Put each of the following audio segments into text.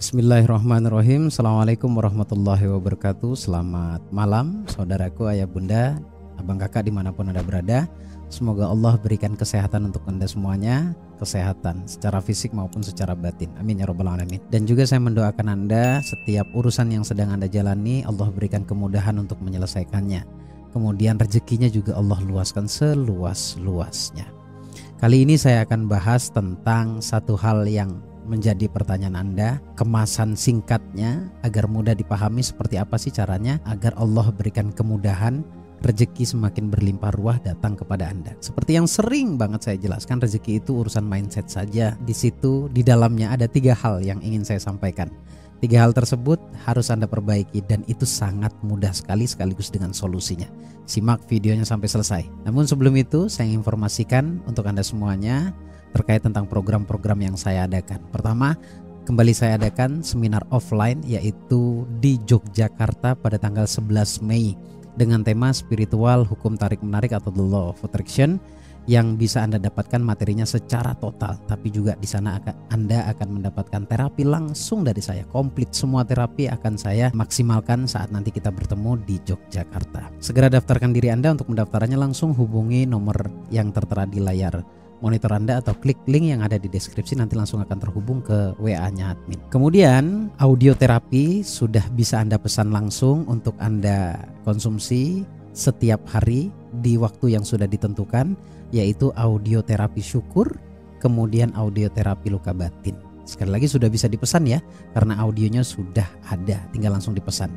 Bismillahirrahmanirrahim. Assalamualaikum warahmatullahi wabarakatuh. Selamat malam saudaraku, ayah bunda, abang kakak dimanapun anda berada. Semoga Allah berikan kesehatan untuk anda semuanya, kesehatan secara fisik maupun secara batin. Amin ya rabbal alamin. Dan juga saya mendoakan anda setiap urusan yang sedang anda jalani, Allah berikan kemudahan untuk menyelesaikannya. Kemudian rezekinya juga Allah luaskan seluas-luasnya. Kali ini saya akan bahas tentang satu hal yang menjadi pertanyaan Anda, kemasan singkatnya agar mudah dipahami seperti apa sih caranya agar Allah berikan kemudahan, rezeki semakin berlimpah ruah datang kepada Anda. Seperti yang sering banget saya jelaskan, rezeki itu urusan mindset saja. Di situ, di dalamnya ada 3 hal yang ingin saya sampaikan. 3 hal tersebut harus Anda perbaiki dan itu sangat mudah sekali sekaligus dengan solusinya. Simak videonya sampai selesai. Namun sebelum itu, saya informasikan untuk Anda semuanya terkait tentang program-program yang saya adakan. Pertama, kembali saya adakan seminar offline yaitu di Yogyakarta pada tanggal 11 Mei dengan tema spiritual hukum tarik-menarik atau the law of attraction yang bisa Anda dapatkan materinya secara total, tapi juga di sana Anda akan mendapatkan terapi langsung dari saya. Komplit semua terapi akan saya maksimalkan saat nanti kita bertemu di Yogyakarta. Segera daftarkan diri Anda. Untuk mendaftarnya langsung hubungi nomor yang tertera di layar monitor Anda atau klik link yang ada di deskripsi, nanti langsung akan terhubung ke WA-nya admin. Kemudian audio terapi sudah bisa Anda pesan langsung untuk Anda konsumsi setiap hari di waktu yang sudah ditentukan, yaitu audio terapi syukur, kemudian audio terapi luka batin. Sekali lagi sudah bisa dipesan ya, karena audionya sudah ada, tinggal langsung dipesan.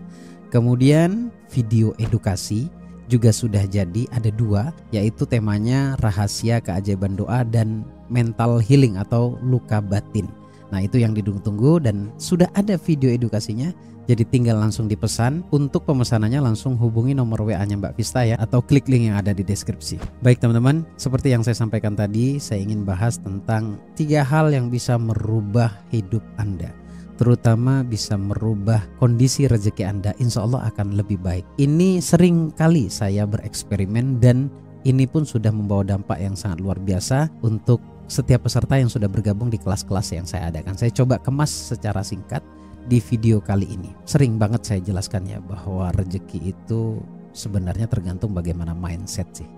Kemudian video edukasi juga sudah jadi, ada 2, yaitu temanya rahasia keajaiban doa dan mental healing atau luka batin. Nah, itu yang ditunggu-tunggu dan sudah ada video edukasinya, jadi tinggal langsung dipesan. Untuk pemesanannya langsung hubungi nomor WA-nya Mbak Vista ya, atau klik link yang ada di deskripsi. Baik teman-teman, seperti yang saya sampaikan tadi, saya ingin bahas tentang 3 hal yang bisa merubah hidup Anda, terutama bisa merubah kondisi rezeki Anda. Insya Allah akan lebih baik. Ini sering kali saya bereksperimen dan ini pun sudah membawa dampak yang sangat luar biasa untuk setiap peserta yang sudah bergabung di kelas-kelas yang saya adakan. Saya coba kemas secara singkat di video kali ini. Sering banget saya jelaskan ya bahwa rezeki itu sebenarnya tergantung bagaimana mindset sih.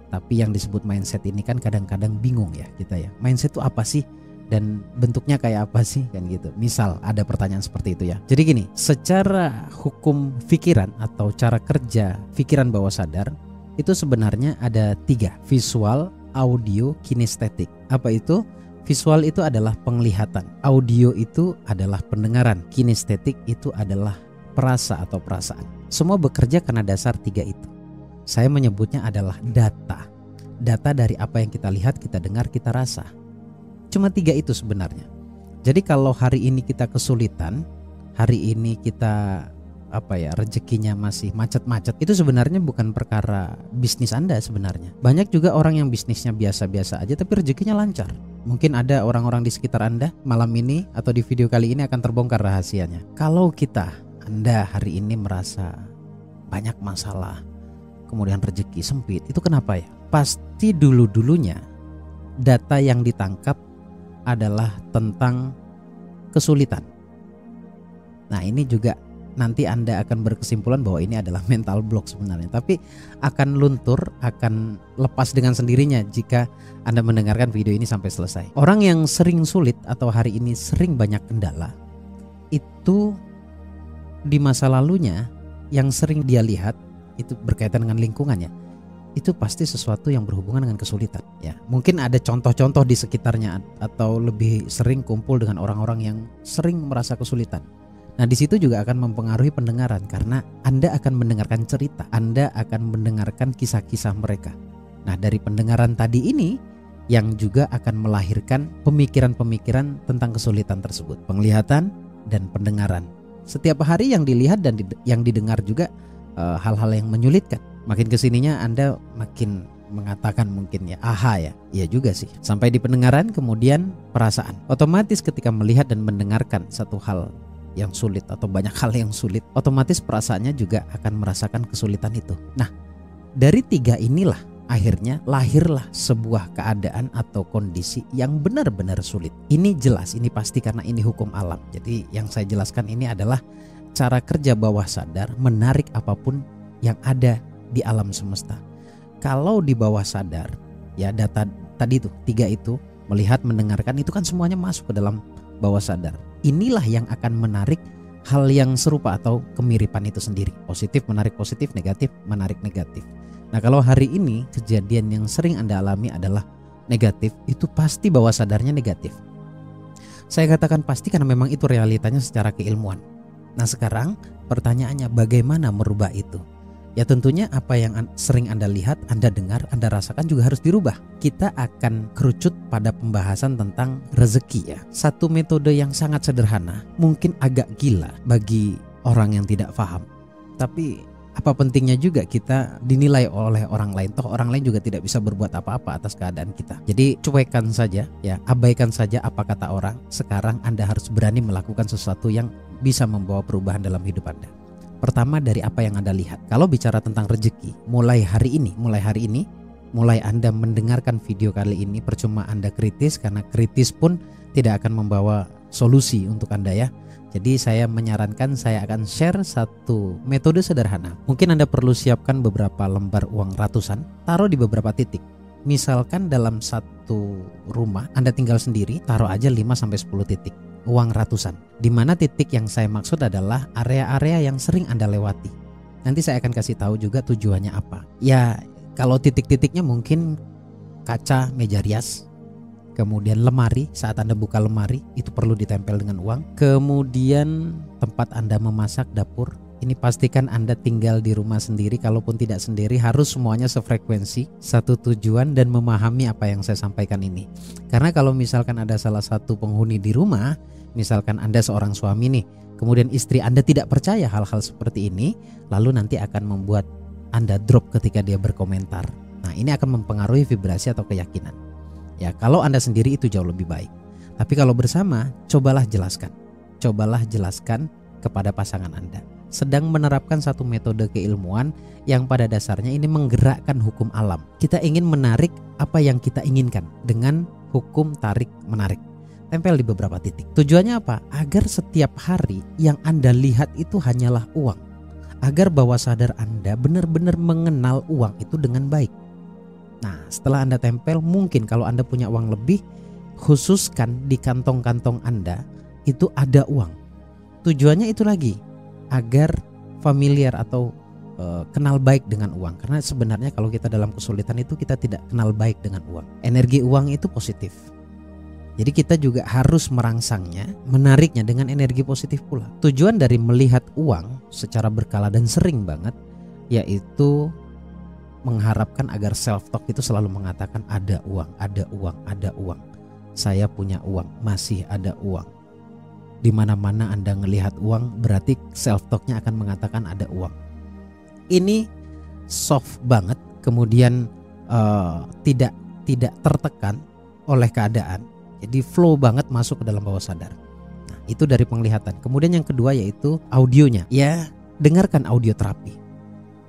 Tapi yang disebut mindset ini kan kadang-kadang bingung ya kita ya. Mindset itu apa sih? Dan bentuknya kayak apa sih kan gitu. Misal ada pertanyaan seperti itu ya. Jadi gini, secara hukum pikiran atau cara kerja pikiran bawah sadar itu sebenarnya ada 3, visual, audio, kinestetik. Apa itu? Visual itu adalah penglihatan, audio itu adalah pendengaran, kinestetik itu adalah perasa atau perasaan. Semua bekerja karena dasar 3 itu. Saya menyebutnya adalah data. Data dari apa yang kita lihat, kita dengar, kita rasa. Cuma 3 itu sebenarnya. Jadi kalau hari ini kita kesulitan, hari ini kita rezekinya masih macet-macet, itu sebenarnya bukan perkara bisnis Anda sebenarnya. Banyak juga orang yang bisnisnya biasa-biasa aja tapi rezekinya lancar. Mungkin ada orang-orang di sekitar Anda malam ini atau di video kali ini akan terbongkar rahasianya. Kalau Anda hari ini merasa banyak masalah, kemudian rezeki sempit, itu kenapa ya? Pasti dulu-dulunya data yang ditangkap adalah tentang kesulitan. Nah, ini juga nanti Anda akan berkesimpulan bahwa ini adalah mental block sebenarnya, tapi akan luntur, akan lepas dengan sendirinya jika Anda mendengarkan video ini sampai selesai. Orang yang sering sulit atau hari ini sering banyak kendala, itu di masa lalunya yang sering dia lihat itu berkaitan dengan lingkungannya. Itu pasti sesuatu yang berhubungan dengan kesulitan ya. Mungkin ada contoh-contoh di sekitarnya atau lebih sering kumpul dengan orang-orang yang sering merasa kesulitan. Nah, di situ juga akan mempengaruhi pendengaran karena Anda akan mendengarkan cerita, Anda akan mendengarkan kisah-kisah mereka. Nah, dari pendengaran tadi ini yang juga akan melahirkan pemikiran-pemikiran tentang kesulitan tersebut. Penglihatan dan pendengaran. Setiap hari yang dilihat dan yang didengar juga hal-hal yang menyulitkan. Makin kesininya Anda makin mengatakan mungkin ya, aha ya, iya juga sih. Sampai di pendengaran, kemudian perasaan. Otomatis ketika melihat dan mendengarkan satu hal yang sulit atau banyak hal yang sulit, otomatis perasaannya juga akan merasakan kesulitan itu. Nah, dari 3 inilah Akhirnya lahirlah sebuah keadaan atau kondisi yang benar-benar sulit. Ini jelas, ini pasti karena ini hukum alam. Jadi yang saya jelaskan ini adalah cara kerja bawah sadar menarik apapun yang ada di alam semesta. Kalau di bawah sadar, ya data tadi tuh 3 itu, melihat, mendengarkan, itu kan semuanya masuk ke dalam bawah sadar. Inilah yang akan menarik hal yang serupa atau kemiripan itu sendiri. Positif menarik positif, negatif menarik negatif. Nah kalau hari ini kejadian yang sering Anda alami adalah negatif, itu pasti bawah sadarnya negatif. Saya katakan pasti karena memang itu realitanya secara keilmuan. Nah sekarang pertanyaannya bagaimana merubah itu? Ya tentunya apa yang sering Anda lihat, Anda dengar, Anda rasakan juga harus dirubah. Kita akan kerucut pada pembahasan tentang rezeki ya. Satu metode yang sangat sederhana, mungkin agak gila bagi orang yang tidak paham. Tapi apa pentingnya juga kita dinilai oleh orang lain? Toh orang lain juga tidak bisa berbuat apa-apa atas keadaan kita. Jadi cuekan saja ya, abaikan saja apa kata orang. Sekarang Anda harus berani melakukan sesuatu yang bisa membawa perubahan dalam hidup Anda. Pertama dari apa yang Anda lihat. Kalau bicara tentang rezeki, mulai hari ini, mulai Anda mendengarkan video kali ini, percuma Anda kritis, karena kritis pun tidak akan membawa solusi untuk Anda ya. Jadi saya menyarankan, saya akan share satu metode sederhana. Mungkin Anda perlu siapkan beberapa lembar uang ratusan, taruh di beberapa titik. Misalkan dalam satu rumah Anda tinggal sendiri, taruh aja 5-10 titik uang ratusan. Dimana titik yang saya maksud adalah area-area yang sering Anda lewati. Nanti saya akan kasih tahu juga tujuannya apa. Ya kalau titik-titiknya mungkin kaca meja rias, kemudian lemari, saat Anda buka lemari itu perlu ditempel dengan uang. Kemudian tempat Anda memasak, dapur. Ini pastikan Anda tinggal di rumah sendiri, kalaupun tidak sendiri harus semuanya sefrekuensi, satu tujuan dan memahami apa yang saya sampaikan ini. Karena kalau misalkan ada salah satu penghuni di rumah, misalkan Anda seorang suami nih, kemudian istri Anda tidak percaya hal-hal seperti ini, lalu nanti akan membuat Anda drop ketika dia berkomentar. Nah ini akan mempengaruhi vibrasi atau keyakinan. Ya kalau Anda sendiri itu jauh lebih baik. Tapi kalau bersama, cobalah jelaskan kepada pasangan Anda. Sedang menerapkan satu metode keilmuan yang pada dasarnya ini menggerakkan hukum alam. Kita ingin menarik apa yang kita inginkan dengan hukum tarik menarik. Tempel di beberapa titik. Tujuannya apa? Agar setiap hari yang Anda lihat itu hanyalah uang. Agar bawah sadar Anda benar-benar mengenal uang itu dengan baik. Nah setelah Anda tempel, mungkin kalau Anda punya uang lebih, khususkan di kantong-kantong Anda itu ada uang. Tujuannya itu lagi agar familiar atau kenal baik dengan uang. Karena sebenarnya kalau kita dalam kesulitan itu kita tidak kenal baik dengan uang. Energi uang itu positif. Jadi kita juga harus merangsangnya, menariknya dengan energi positif pula. Tujuan dari melihat uang secara berkala dan sering banget yaitu mengharapkan agar self talk itu selalu mengatakan ada uang, ada uang, ada uang. Saya punya uang, masih ada uang. Di mana-mana Anda ngelihat uang berarti self talknya akan mengatakan ada uang. Ini soft banget, kemudian tidak tertekan oleh keadaan. Jadi flow banget masuk ke dalam bawah sadar. Nah, itu dari penglihatan. Kemudian yang kedua yaitu audionya. Ya, dengarkan audio terapi.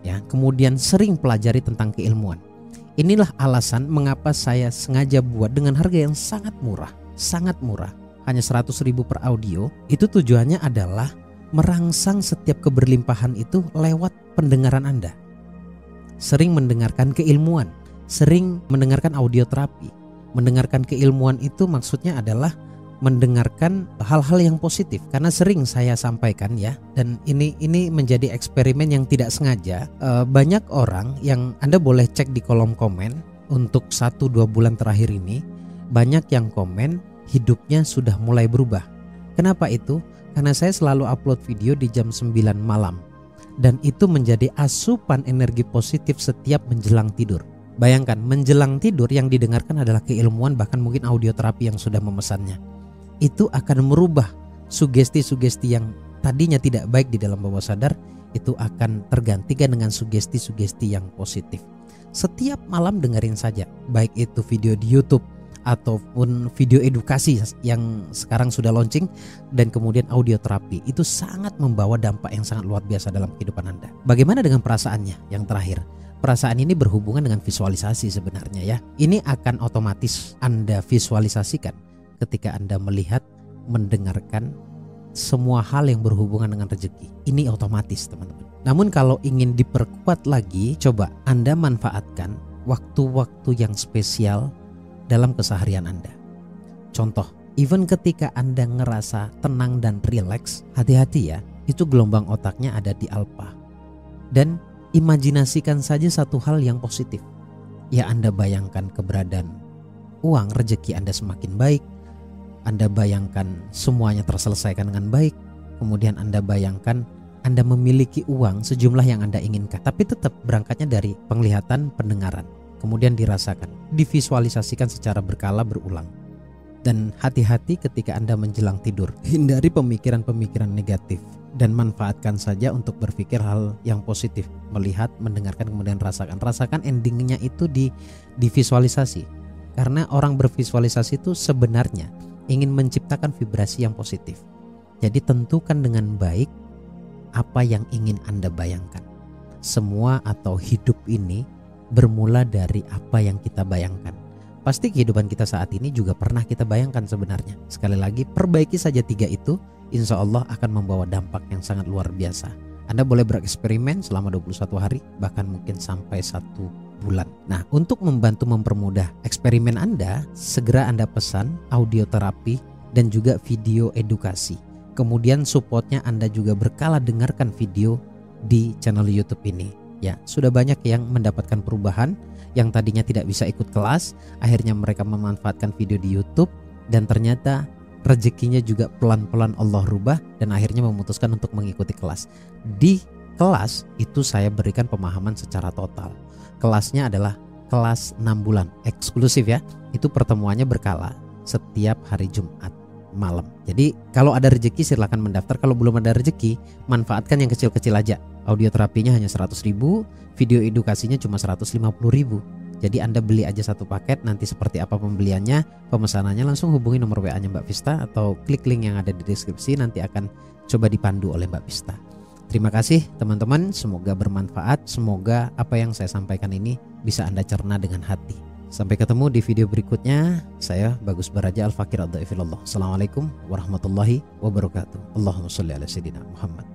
Ya, kemudian sering pelajari tentang keilmuan. Inilah alasan mengapa saya sengaja buat dengan harga yang sangat murah, hanya 100.000 per audio. Itu tujuannya adalah merangsang setiap keberlimpahan itu lewat pendengaran Anda. Sering mendengarkan keilmuan, sering mendengarkan audio terapi. Mendengarkan keilmuan itu maksudnya adalah mendengarkan hal-hal yang positif. Karena sering saya sampaikan ya, dan ini menjadi eksperimen yang tidak sengaja. Banyak orang yang Anda boleh cek di kolom komen untuk 1-2 bulan terakhir ini, banyak yang komen hidupnya sudah mulai berubah. Kenapa itu? Karena saya selalu upload video di jam 9 malam. Dan itu menjadi asupan energi positif setiap menjelang tidur. Bayangkan menjelang tidur yang didengarkan adalah keilmuan, bahkan mungkin audio terapi yang sudah memesannya. Itu akan merubah sugesti-sugesti yang tadinya tidak baik di dalam bawah sadar, itu akan tergantikan dengan sugesti-sugesti yang positif. Setiap malam dengerin saja, baik itu video di YouTube ataupun video edukasi yang sekarang sudah launching, dan kemudian audio terapi. Itu sangat membawa dampak yang sangat luar biasa dalam kehidupan Anda. Bagaimana dengan perasaannya? Yang terakhir, perasaan ini berhubungan dengan visualisasi sebenarnya ya. Ini akan otomatis Anda visualisasikan ketika Anda melihat, mendengarkan semua hal yang berhubungan dengan rezeki. Ini otomatis teman-teman. Namun kalau ingin diperkuat lagi, coba Anda manfaatkan waktu-waktu yang spesial dalam keseharian Anda. Contoh, even ketika Anda ngerasa tenang dan rileks, hati-hati ya, itu gelombang otaknya ada di alfa. Dan imajinasikan saja satu hal yang positif. Ya, Anda bayangkan keberadaan uang, rezeki Anda semakin baik. Anda bayangkan semuanya terselesaikan dengan baik. Kemudian Anda bayangkan Anda memiliki uang sejumlah yang Anda inginkan. Tapi tetap berangkatnya dari penglihatan, pendengaran. Kemudian dirasakan, divisualisasikan secara berkala berulang. Dan hati-hati ketika Anda menjelang tidur. Hindari pemikiran-pemikiran negatif. Dan manfaatkan saja untuk berpikir hal yang positif. Melihat, mendengarkan, kemudian rasakan. Rasakan endingnya itu divisualisasi. Karena orang bervisualisasi itu sebenarnya ingin menciptakan vibrasi yang positif. Jadi tentukan dengan baik apa yang ingin Anda bayangkan. Semua atau hidup ini bermula dari apa yang kita bayangkan. Pasti kehidupan kita saat ini juga pernah kita bayangkan sebenarnya. Sekali lagi, perbaiki saja 3 itu, insya Allah akan membawa dampak yang sangat luar biasa. Anda boleh bereksperimen selama 21 hari, bahkan mungkin sampai 1 bulan. Nah, untuk membantu mempermudah eksperimen Anda, segera Anda pesan audio terapi dan juga video edukasi. Kemudian supportnya Anda juga berkala dengarkan video di channel YouTube ini. Ya, sudah banyak yang mendapatkan perubahan, yang tadinya tidak bisa ikut kelas, akhirnya mereka memanfaatkan video di YouTube dan ternyata rezekinya juga pelan-pelan Allah rubah dan akhirnya memutuskan untuk mengikuti kelas. Di kelas itu saya berikan pemahaman secara total. Kelasnya adalah kelas 6 bulan eksklusif ya. Itu pertemuannya berkala setiap hari Jumat malam. Jadi kalau ada rezeki silakan mendaftar. Kalau belum ada rezeki, manfaatkan yang kecil-kecil aja. Audio terapinya hanya 100.000, video edukasinya cuma 150.000. Jadi Anda beli aja satu paket, nanti seperti apa pembeliannya, pemesanannya langsung hubungi nomor WA-nya Mbak Vista atau klik link yang ada di deskripsi, nanti akan coba dipandu oleh Mbak Vista. Terima kasih teman-teman, semoga bermanfaat, semoga apa yang saya sampaikan ini bisa Anda cerna dengan hati. Sampai ketemu di video berikutnya. Saya Bagus Baraja Al-Fakir Ad-Dhaifillah. Assalamualaikum warahmatullahi wabarakatuh. Allahumma sholli ala sayyidina Muhammad.